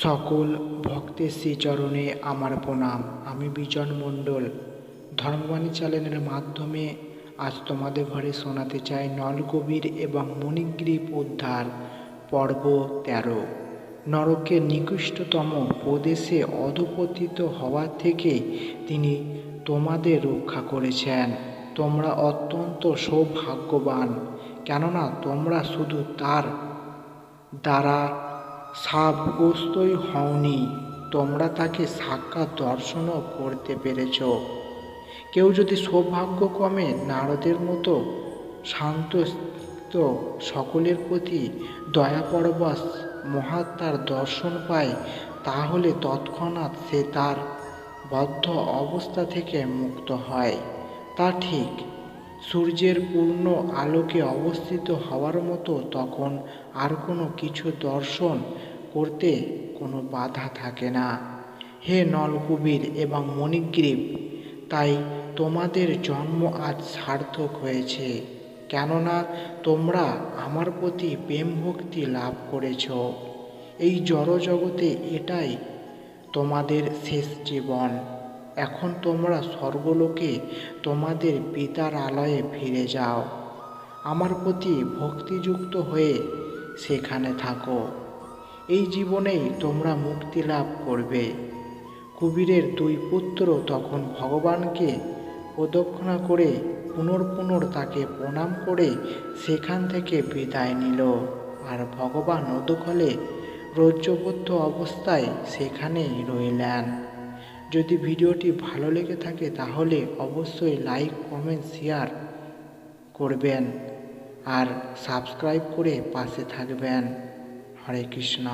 সকল ভক্তের শ্রীচরণে আমার প্রণাম। আমি বিজন মণ্ডল ধর্মবাণী চ্যানেলের মাধ্যমে আজ তোমাদের ঘরে শোনাতে চাই নলকবির এবং মণিগ্রীব উদ্ধার পর্ব 13। নরকের নিকৃষ্টতম প্রদেশে অধঃপতিত হওয়া থেকে তিনি তোমাদের রক্ষা করেছেন। তোমরা অত্যন্ত সৌভাগ্যবান, কেননা তোমরা শুধু তার দ্বারা সাব্যস্তই হওনি, তোমরা তাকে সাক্ষাৎ দর্শনও করতে পেরেছ। কেউ যদি সৌভাগ্যক্রমে নারদের মতো শান্ত সকলের প্রতি দয়াপরবশ মহাত্মার দর্শন পায়, তাহলে তৎক্ষণাৎ সে তার বদ্ধ অবস্থা থেকে মুক্ত হয়। তা ঠিক সূর্যের পূর্ণ আলোকে অবস্থিত হওয়ার মতো। তখন আর কোনো কিছু দর্শন করতে কোনো বাধা থাকে না। হে নলকুবির এবং মণিগ্রীব, তাই তোমাদের জন্ম আজ সার্থক হয়েছে, কেননা তোমরা আমার প্রতি প্রেম ভক্তি লাভ করেছ। এই জড়জগতে এটাই তোমাদের শেষ জীবন। এখন তোমরা স্বর্গলোকে তোমাদের পিতার আলয়ে ফিরে যাও। আমার প্রতি ভক্তিযুক্ত হয়ে সেখানে থাকো। এই জীবনেই তোমরা মুক্তি লাভ করবে। কুবিরের দুই পুত্র তখন ভগবানকে প্রদক্ষিণা করে পুনর্ তাকে প্রণাম করে সেখান থেকে বিদায় নিল। আর ভগবান অদুকলে রজ্জুবদ্ধ অবস্থায় সেখানেই রইলেন। যদি ভিডিওটি ভালো লেগে থাকে তাহলে অবশ্যই লাইক, কমেন্ট, শেয়ার করবেন আর সাবস্ক্রাইব করে পাশে থাকবেন। হরে কৃষ্ণ।